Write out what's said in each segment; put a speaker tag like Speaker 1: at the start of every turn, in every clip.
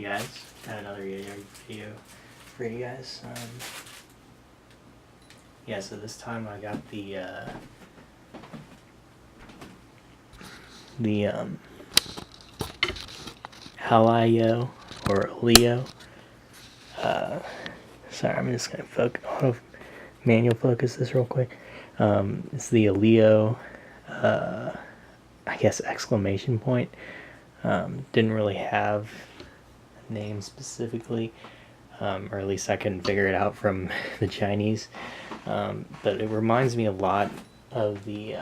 Speaker 1: guys, got another Yoyo video for you guys. Yeah, so this time I got the Aliyo or Aliyo. Sorry, I'm just gonna manual focus this real quick. It's the Aliyo, I guess exclamation point. Didn't really have a name specifically, or at least I couldn't figure it out from the Chinese. But it reminds me a lot of the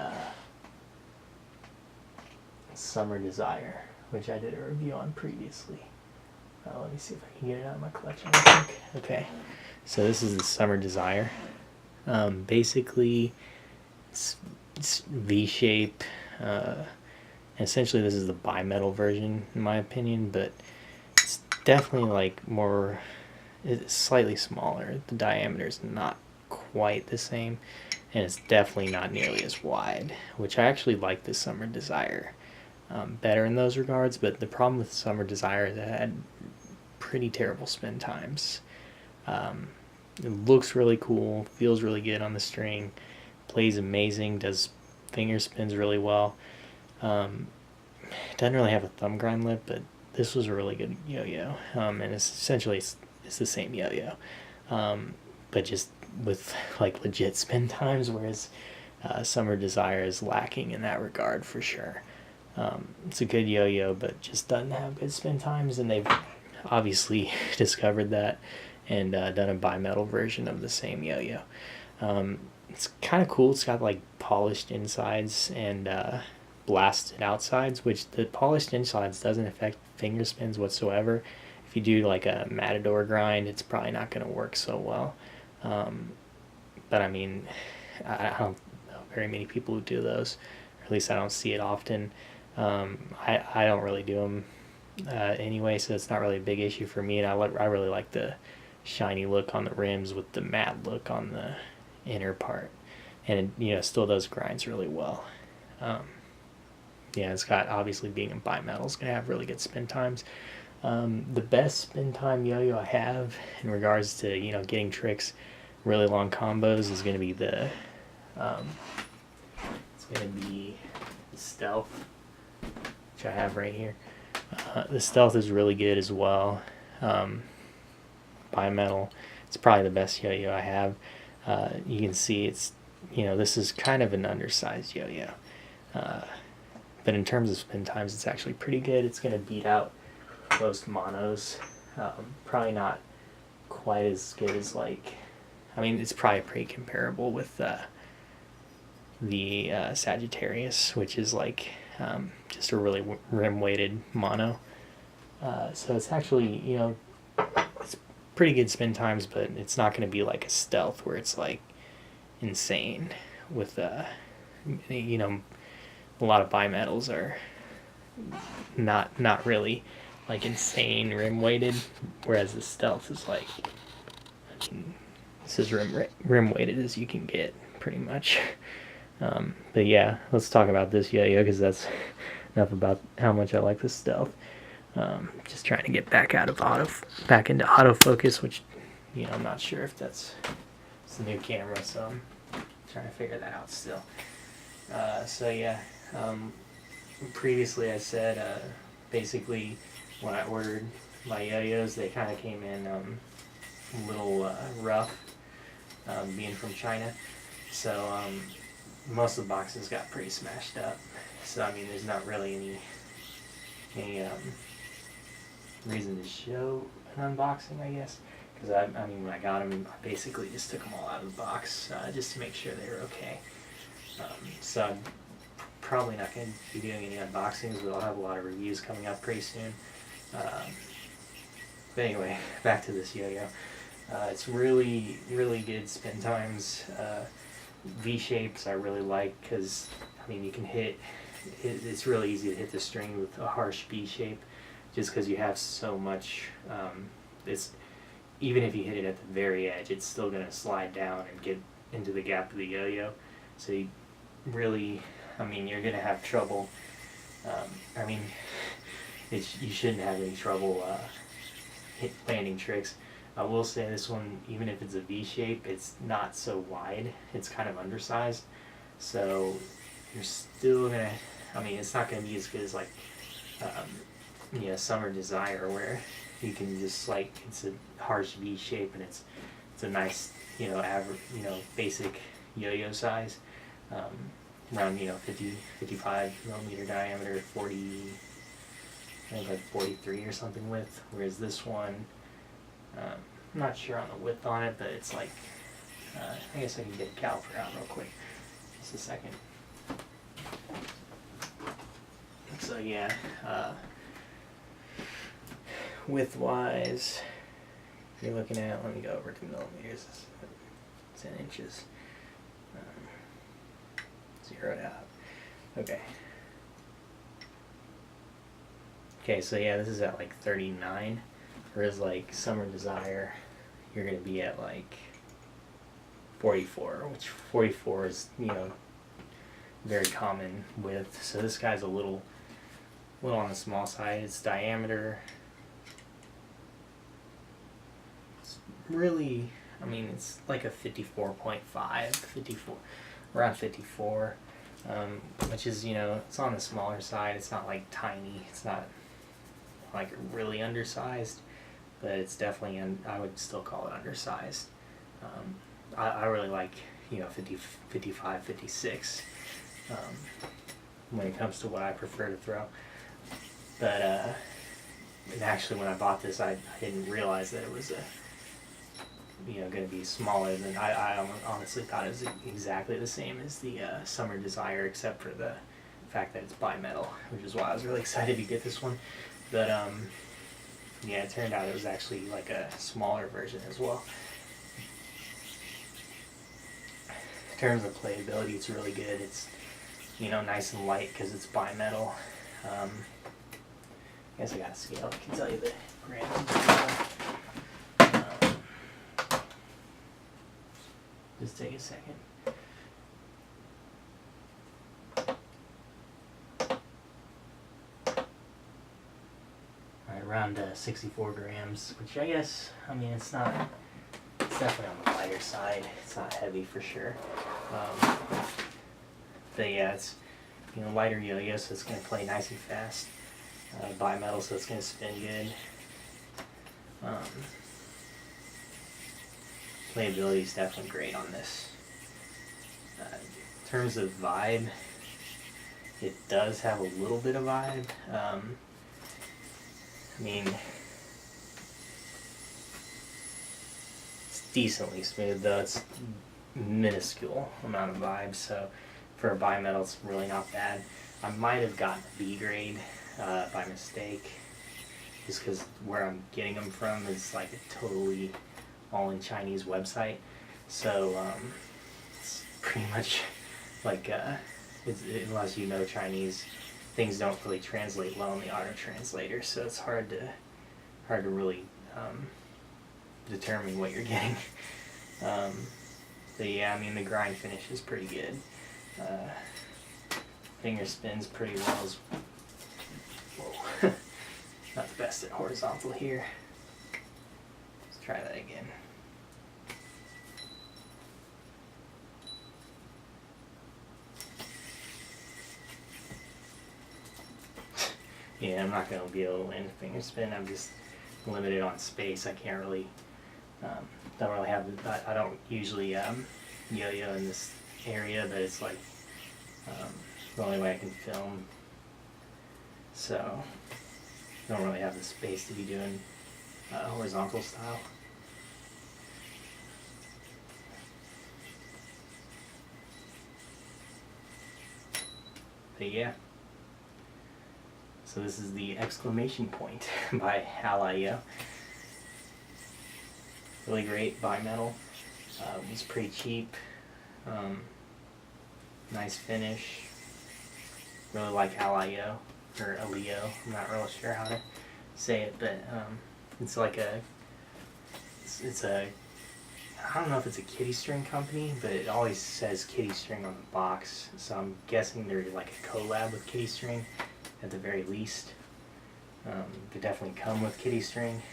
Speaker 1: Summer Desire, which I did a review on previously. Let me see if I can get it out of my collection real quick. Okay, so this is the Summer Desire. Basically, it's V-shape. Essentially, this is the bimetal version, in my opinion, but it's definitely like more, it's slightly smaller. The diameter is not quite the same, and it's definitely not nearly as wide, which I actually like the Summer Desire better in those regards. But the problem with Summer Desire is it had pretty terrible spin times. It looks really cool, feels really good on the string, plays amazing, does finger spins really well. Doesn't really have a thumb grind lip, but this was a really good yo-yo, and it's the same yo-yo, but just with like legit spin times, whereas Summer Desire is lacking in that regard for sure. It's a good yo-yo, but just doesn't have good spin times, and they've obviously discovered that and done a bimetal version of the same yo-yo. It's kind of cool. It's got like polished insides and blasted outsides, which the polished insides doesn't affect finger spins whatsoever. If you do like a matador grind, it's probably not going to work so well. But I mean, I don't know very many people who do those, or at least I don't see it often. I don't really do them anyway, so it's not really a big issue for me. And I really like the shiny look on the rims with the matte look on the inner part, and it still does grinds really well. Yeah, it's got, obviously being a bimetal, is gonna have really good spin times. The best spin time yo-yo I have in regards to getting tricks, really long combos, is gonna be the Stealth, which I have right here. The Stealth is really good as well. Bimetal, it's probably the best yo-yo I have. You can see it's this is kind of an undersized yo-yo, but in terms of spin times, it's actually pretty good. It's going to beat out most monos. Probably not quite as good as it's probably pretty comparable with the Sagittarius, which is just a really rim-weighted mono. So it's actually, it's pretty good spin times, but it's not going to be like a Stealth where it's insane with a lot of bimetals are not really insane rim weighted, whereas the Stealth is this is rim weighted as you can get, pretty much. But yeah, let's talk about this yo-yo, because that's enough about how much I like the Stealth. Just trying to get back into autofocus, which I'm not sure if it's a new camera, so I'm trying to figure that out still. So yeah, previously I said basically when I ordered my yo-yos, they kind of came in a little rough, being from China. So most of the boxes got pretty smashed up. So I mean, there's not really any reason to show an unboxing, I guess, because I mean when I got them, I basically just took them all out of the box just to make sure they were okay. So I'm probably not going to be doing any unboxings, but I'll have a lot of reviews coming up pretty soon. But anyway, back to this yo-yo. It's really, really good spin times. V-shapes I really like, because I mean you can hit, it's really easy to hit the string with a harsh V-shape, just because you have so much, even if you hit it at the very edge, it's still going to slide down and get into the gap of the yo-yo. So you really, you're going to have trouble. You shouldn't have any trouble landing tricks. I will say this one, even if it's a V shape, it's not so wide. It's kind of undersized, so you're still gonna. I mean, it's not gonna be as good as like, Summer Desire, where you can just like it's a harsh V shape and it's a nice average basic yo-yo size, around 50 55 millimeter diameter, 40 I think like 43 or something width, whereas this one, I'm not sure on the width on it, but it's like, I guess I can get a caliper out real quick. Just a second. So yeah, width-wise, you're looking at, let me go over to millimeters, 10 inches, zero it out. Okay, so yeah, this is at like 39, whereas like Summer Desire, you're going to be at like 44, which 44 is, very common width. So this guy's a little on the small side. Its diameter, it's really, I mean, it's like a 54.5, 54, around 54, which is, it's on the smaller side. It's not like tiny. It's not like really undersized, but it's definitely, I would still call it undersized. I really like, 50, 55, 56, when it comes to what I prefer to throw. But, and actually when I bought this, I didn't realize that it was going to be smaller than, I honestly thought it was exactly the same as the Summer Desire, except for the fact that it's bimetal, which is why I was really excited to get this one. But yeah, it turned out it was actually like a smaller version as well. In terms of playability, it's really good. It's nice and light because it's bimetal. I guess I got a scale. I can tell you the grams. Just take a second. Around 64 grams, which I guess, I mean, it's definitely on the lighter side. It's not heavy for sure. But yeah, it's, lighter yo-yo, so it's going to play nice and fast. Bimetal, so it's going to spin good. Playability is definitely great on this. In terms of vibe, it does have a little bit of vibe. I mean, it's decently smooth, though. It's minuscule amount of vibe, so for a bimetal, it's really not bad. I might have gotten a B grade by mistake, just because where I'm getting them from is like a totally all in Chinese website. So it's pretty much like, unless you know Chinese, things don't really translate well in the auto translator, so it's hard to really determine what you're getting. But yeah, I mean, the grind finish is pretty good. Finger spins pretty well as whoa. Not the best at horizontal here. Let's try that again. Yeah, I'm not going to be able to land a finger spin. I'm just limited on space. I can't really, don't really have, I don't usually yo-yo in this area, but it's like the only way I can film. So, don't really have the space to be doing horizontal style. But yeah. So this is the exclamation point by Aliyo. Really great bimetal. It's pretty cheap. Nice finish. Really like Aliyo or Aliyo. I'm not really sure how to say it, but it's like it's a I don't know if it's a kitty string company, but it always says kitty string on the box. So I'm guessing they're like a collab with kitty string. At the very least, could definitely come with kitty string.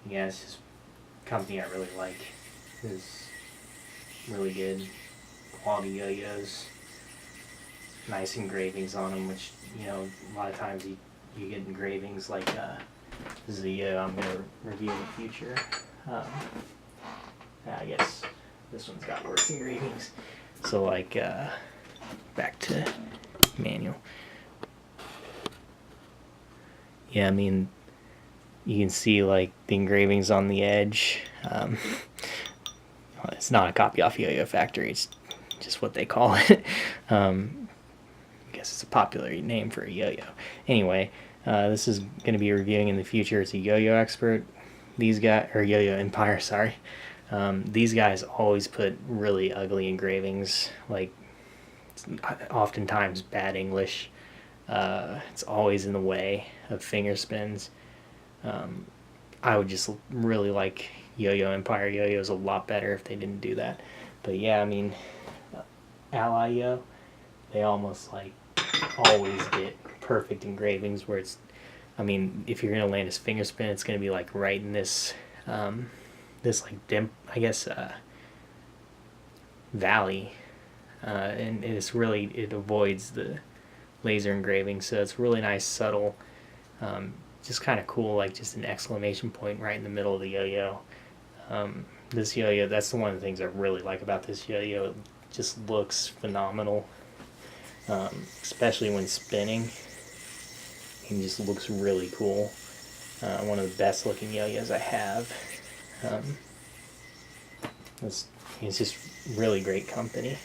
Speaker 1: Yeah, it's just a company I really like. It's really good quality yo-yos, nice engravings on them, which, you know, a lot of times you get engravings like this is a yo I'm going to review in the future. I guess this one's got worse engravings. So like, back to manual. Yeah, I mean, you can see like the engravings on the edge. It's not a copy off Yo-Yo Factory, it's just what they call it. I guess it's a popular name for a yo-yo. Anyway, this is going to be reviewing in the future. It's a yo-yo expert. These guys, or Yo-Yo Empire, sorry. These guys always put really ugly engravings, like oftentimes bad English. It's always in the way of finger spins. I would just really like Yo-Yo Empire yo-yos a lot better if they didn't do that. But yeah, I mean, Aliyo, they almost like always get perfect engravings where it's, I mean, if you're gonna land his finger spin, it's gonna be like right in this, this like I guess, valley, and it's really, it avoids the laser engraving, so it's really nice, subtle, just kind of cool, like just an exclamation point right in the middle of the yo-yo. This yo-yo, that's one of the things I really like about this yo-yo. It just looks phenomenal, especially when spinning. It just looks really cool. One of the best looking yo-yos I have. It's just really great company.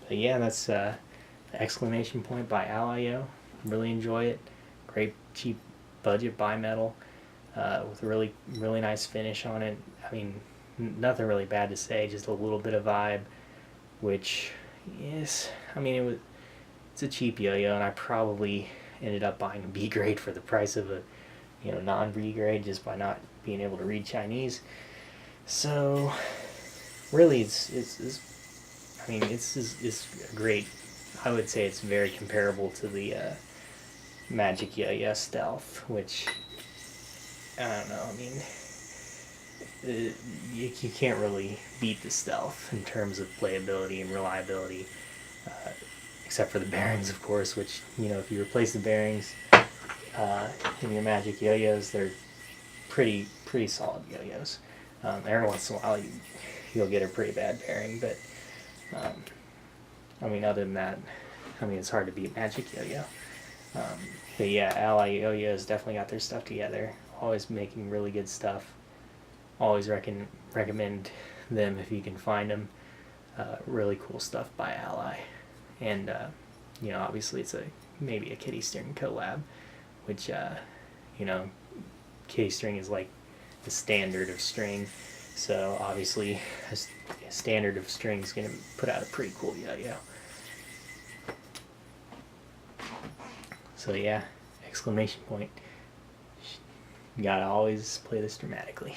Speaker 1: But yeah, that's exclamation point by Aliyo. Really enjoy it. Great cheap budget bimetal, with a really nice finish on it. I mean, nothing really bad to say, just a little bit of vibe, which is, I mean, it's a cheap yo-yo, and I probably ended up buying a B grade for the price of a, you know, non-B grade, just by not being able to read Chinese. So really, it's I mean, it's great. I would say it's very comparable to the Magic Yo-Yo Stealth, which, I don't know, I mean, you can't really beat the Stealth in terms of playability and reliability, except for the bearings, of course, which, you know, if you replace the bearings in your Magic Yo-Yos, they're pretty solid yo-yos. Every once in a while you'll get a pretty bad bearing, but I mean, other than that, I mean, it's hard to beat Magic Yo-Yo. But yeah, Aliyo Yo-Yo's definitely got their stuff together. Always making really good stuff. Always recommend them if you can find them. Really cool stuff by Ally. And, you know, obviously it's maybe a kitty string collab, which, you know, kitty string is like the standard of string. So obviously a standard of string is going to put out a pretty cool yo-yo. So yeah, exclamation point. You gotta always play this dramatically.